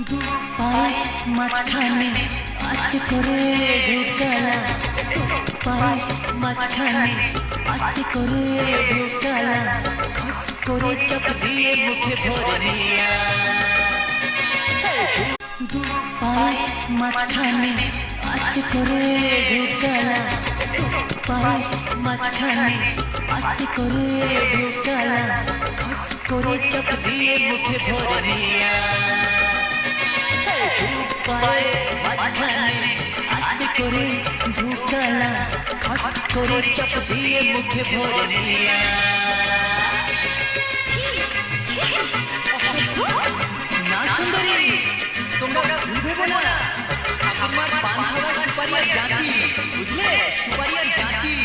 দু পায়ে মাঝখানে আস্তে করে ঢুকালা, পায়ে মাঝখানে আস্তে করে ঢুকালা, খট করে চাপ দিয়ে মুখে ভরে নিয়া। দু পায়ে মাঝখানে আস্তে করে ঢুকালা, পায়ে মাঝখানে আস্তে করে ঢুকালা, খট করে চাপ দিয়ে মুখে ভরে নিয়া। পায়ে মাঝখানে আস্তে করে ঢুকালা, খট করে চাপ দিয়ে মুখে ভরে নিয়া। না সুন্দরী, তোমরা ভুল ভেবো না, ঠাকুরমার পান খাওয়ার সুপারিয়ার জাতি, বুঝলে, সুপারিয়ার জাতি।